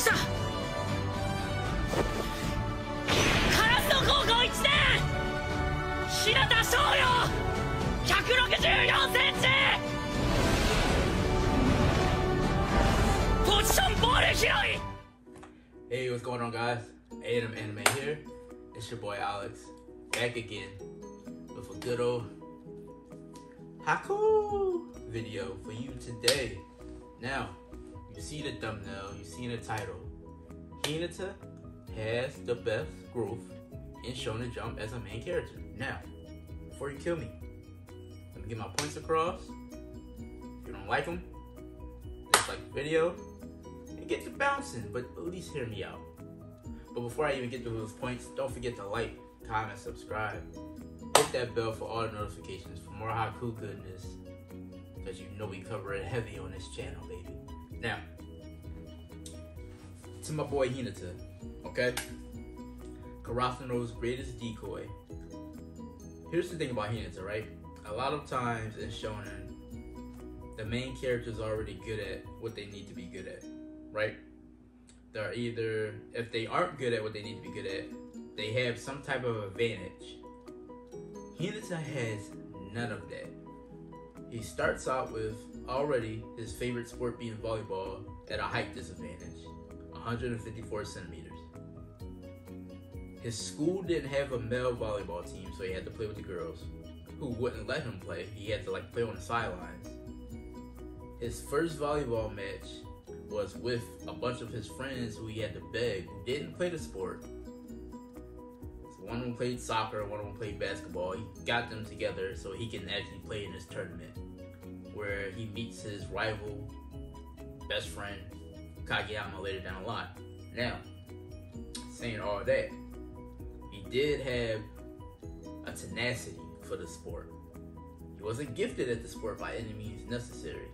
した。烏野高校1年日向翔陽164センチ。ポジションボール拾い。 Hey, what's going on, guys? Anime here. It's your boy Alex, back again with a good old Haikyuu video for you today. Now, you see the thumbnail, you see the title. Hinata has the best growth in Shonen Jump as a main character. Now, before you kill me, let me get my points across. If you don't like them, dislike the video and get to bouncing, but at least hear me out. But before I even get to those points, don't forget to like, comment, subscribe. Hit that bell for all the notifications for more Haikyuu goodness, because you know we cover it heavy on this channel, baby. Now, to my boy Hinata, okay? Karasuno's greatest decoy. Here's the thing about Hinata, right? A lot of times in Shonen, the main character's already good at what they need to be good at, right? They're either, if they aren't good at what they need to be good at, they have some type of advantage. Hinata has none of that. He starts out with already his favorite sport being volleyball at a height disadvantage, 154 centimeters. His school didn't have a male volleyball team, so he had to play with the girls, who wouldn't let him play. He had to play on the sidelines. His first volleyball match was with a bunch of his friends who he had to beg, who didn't play the sport. So one of them played soccer, one of them played basketball. He got them together so he can actually play in this tournament, where he meets his rival, best friend, Kageyama, later down the line. Now, saying all that, he did have a tenacity for the sport. He wasn't gifted at the sport by any means necessary.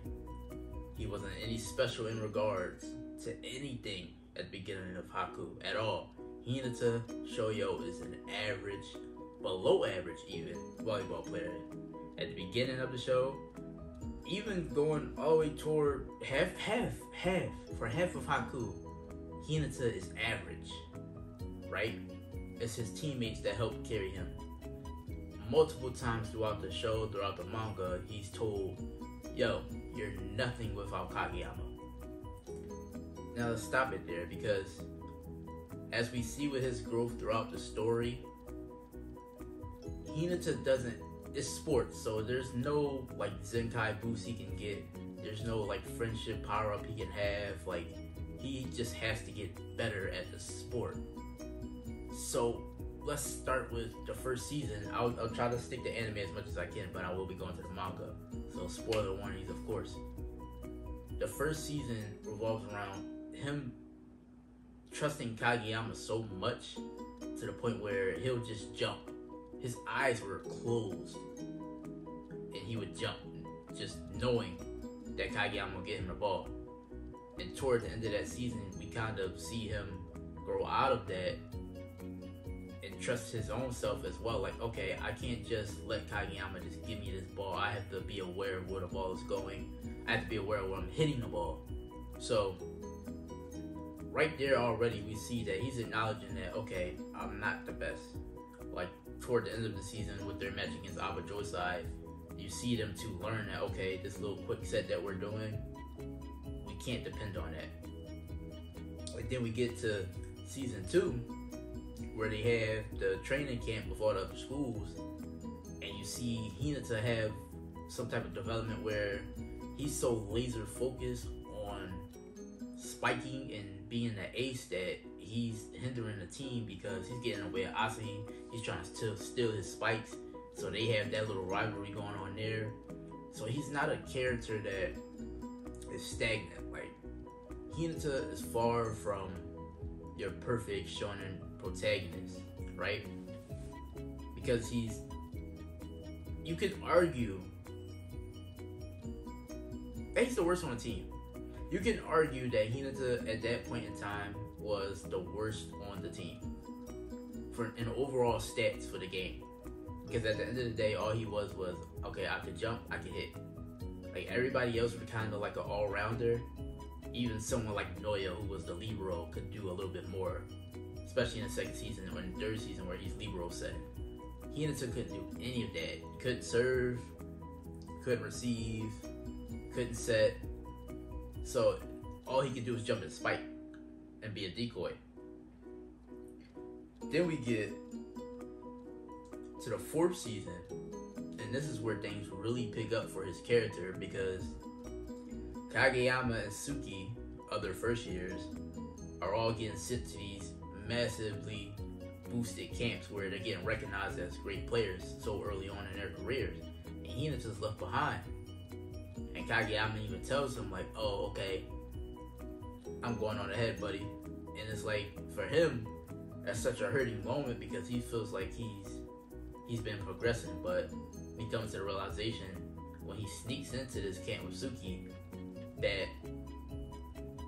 He wasn't any special in regards to anything at the beginning of Haikyuu at all. Hinata Shoyo is an average, below average even, volleyball player. At the beginning of the show, even going all the way toward half of Haikyuu, Hinata is average, right? It's his teammates that help carry him. Multiple times throughout the show, throughout the manga, he's told, yo, you're nothing without Kageyama. Now let's stop it there, because as we see with his growth throughout the story, Hinata doesn't, it's sports, so there's no Zenkai boost he can get. There's no friendship power up he can have. He just has to get better at the sport. So let's start with the first season. I'll try to stick to anime as much as I can, but I will be going to the manga. So spoiler warnings, of course. The first season revolves around him trusting Kageyama so much to the point where he'll just jump. His eyes were closed and he would jump, just knowing that Kageyama would get him the ball. And toward the end of that season, we kind of see him grow out of that and trust his own self as well. Okay, I can't just let Kageyama just give me this ball. I have to be aware of where the ball is going. I have to be aware of where I'm hitting the ball. So right there already we see that he's acknowledging that, okay, I'm not the best. Toward the end of the season with their match against Abajoy side, you see them to learn that, okay, this little quick set that we're doing, we can't depend on that. Then we get to season 2, where they have the training camp with all the other schools, and you see Hinata have some type of development where he's so laser focused on spiking and being the ace that he's hindering the team, because he's getting away with Asahi. He's trying to steal his spikes, so they have that little rivalry going on there. So he's not a character that is stagnant. Hinata is far from your perfect shonen protagonist, right? Because you could argue that he's the worst on the team. You can argue that Hinata at that point in time was the worst on the team in overall stats for the game. Because at the end of the day, all he was, okay, I could jump, I could hit. Everybody else was kind of like an all-rounder, even someone like Noya, who was the libero, could do a little bit more, especially in the second season or in the third season where he's libero set. Hinata couldn't do any of that. Couldn't serve, couldn't receive, couldn't set. So all he could do was jump and spike and be a decoy. Then we get to the fourth season, and this is where things really pick up for his character, because Kageyama and Suki, other first years, are all getting sent to these massively boosted camps where they're getting recognized as great players so early on in their careers. And Hinata's left behind. And Kageyama even tells him, like, oh, okay, I'm going on ahead, buddy. And it's like, for him, that's such a hurting moment because he feels like he's been progressing, but he comes to the realization when he sneaks into this camp with Suki that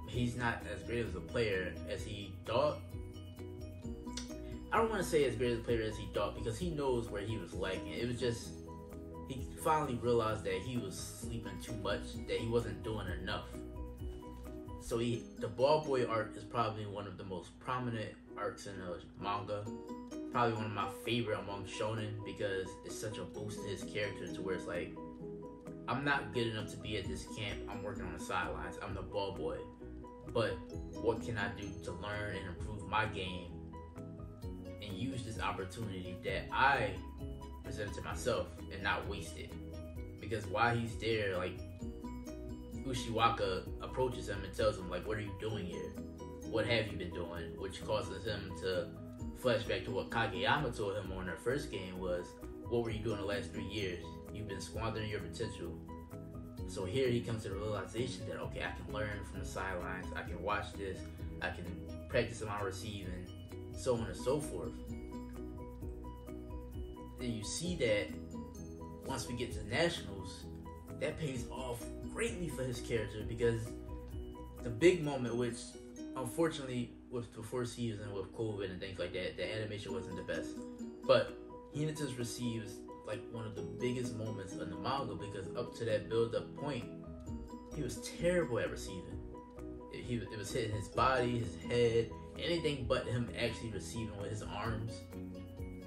he's not as great as a player as he thought. I don't want to say as great as a player as he thought, because he knows where he was lacking. It was just, he finally realized that he was sleeping too much, that he wasn't doing enough. So the Ball Boy arc is probably one of the most prominent arcs in the manga. Probably one of my favorite among Shonen, because it's such a boost to his character to where it's like, I'm not good enough to be at this camp. I'm working on the sidelines. I'm the ball boy. But what can I do to learn and improve my game and use this opportunity that I presented to myself and not waste it? Because while he's there, like, Ushiwaka approaches him and tells him, like, what are you doing here? What have you been doing? Which causes him to flash back to what Kageyama told him on their first game was, what were you doing the last 3 years? You've been squandering your potential. So here he comes to the realization that, okay, I can learn from the sidelines, I can watch this, I can practice my receiving, so on and so forth. Then you see that once we get to nationals, that pays off greatly for his character, because the big moment, which unfortunately with the fourth season with COVID and things like that, the animation wasn't the best. But Hinata's receives like one of the biggest moments in the manga, because up to that build-up point, he was terrible at receiving. It was hitting his body, his head, anything but him actually receiving with his arms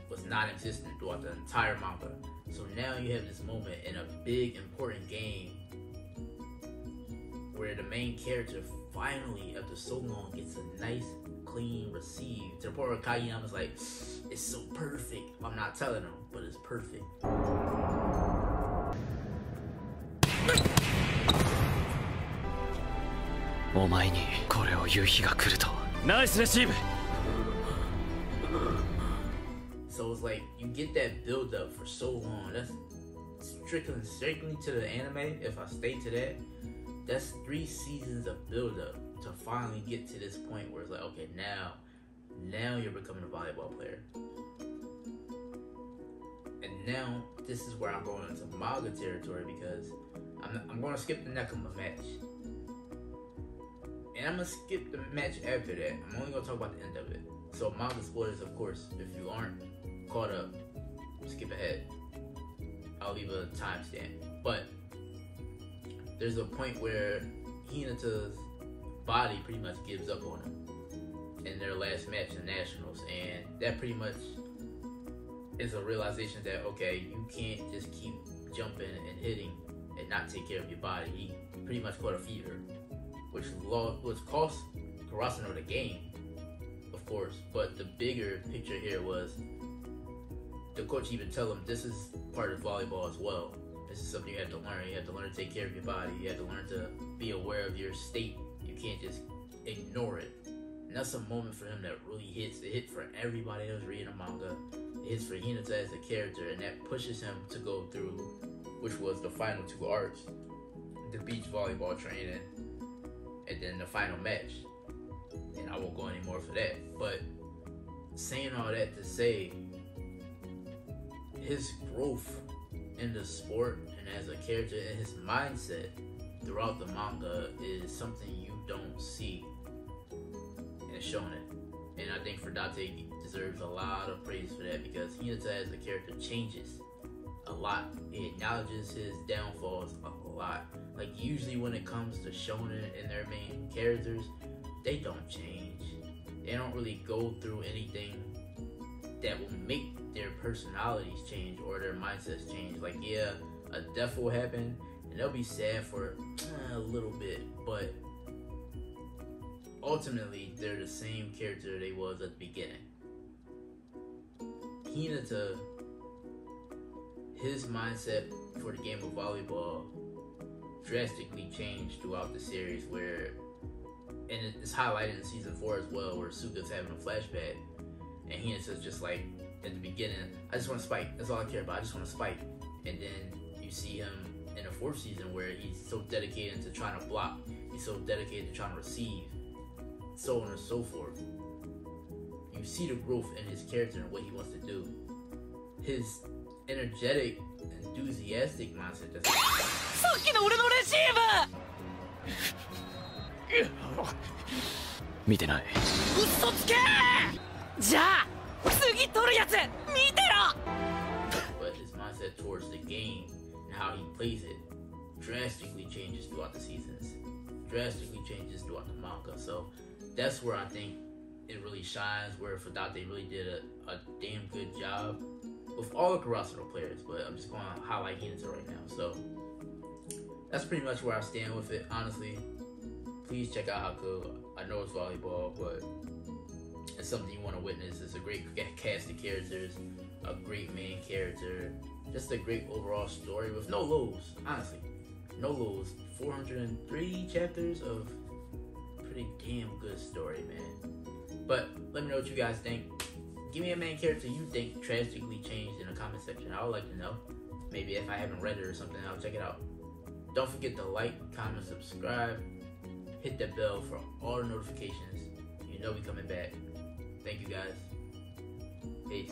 was non-existent throughout the entire manga. So now you have this moment in a big, important game where the main character finally, after so long, gets a nice, clean receive. To the point where Kageyama's like, it's so perfect. I'm not telling him, but it's perfect. So it's like, you get that build up for so long. That's strictly to the anime. If I stay to that, that's 3 seasons of build up to finally get to this point where it's like, okay, now you're becoming a volleyball player. And now this is where I'm going into manga territory, because I'm going to skip the Nekoma match. And I'm going to skip the match after that. I'm only going to talk about the end of it. So manga spoilers, of course, if you aren't caught up, skip ahead. I'll leave a timestamp. But there's a point where Hinata's body pretty much gives up on him in their last match in Nationals, and that pretty much is a realization that, okay, you can't just keep jumping and hitting and not take care of your body. He pretty much caught a fever, which cost Karasuno the game, of course, but the bigger picture here was the coach even tell him this is part of volleyball as well. This is something you have to learn. You have to learn to take care of your body. You have to learn to be aware of your state. You can't just ignore it. And that's a moment for him that really hits. It hit for everybody that was reading the manga. It hits for Hinata as a character, and that pushes him to go through, which was the final 2 arcs, the beach volleyball training, and then the final match. And I won't go any more for that. But saying all that to say, his growth in the sport and as a character and his mindset throughout the manga is something you don't see in Shonen. And I think Ferdate deserves a lot of praise for that, because Hinata as a character changes a lot. He acknowledges his downfalls a lot, Like, usually when it comes to shonen and their main characters, they don't change. They don't really go through anything that will make their personalities change or their mindsets change. Like, yeah, a death will happen and they'll be sad for a little bit, but ultimately they're the same character they was at the beginning. Hinata, his mindset for the game of volleyball drastically changed throughout the series, where, and it's highlighted in season 4 as well, where Suga's having a flashback and Hinata's just like, at the beginning, I just want to spike, that's all I care about, I just want to spike. And then you see him in the 4th season where he's so dedicated to trying to block, he's so dedicated to trying to receive, so on and so forth. You see the growth in his character and what he wants to do. His energetic, enthusiastic mindset that's さっきの俺のレシーブ見てない。嘘つけー。じゃあ次取るやつ見てろ。 but his mindset towards the game and how he plays it drastically changes throughout the seasons, drastically changes throughout the manga. So that's where I think it really shines, where Fadate really did a damn good job with all the Karasuno players, but I'm just going to highlight Hinata right now. So that's pretty much where I stand with it, honestly. Please check out Haikyuu. I know it's volleyball, but it's something you want to witness. It's a great cast of characters, a great main character, just a great overall story with no lows, honestly. No lows. 403 chapters of pretty damn good story, man. But let me know what you guys think. Give me a main character you think drastically changed in the comment section. I would like to know. Maybe if I haven't read it or something, I'll check it out. Don't forget to like, comment, subscribe. Hit the bell for all the notifications. You know we coming back. Thank you guys. Peace.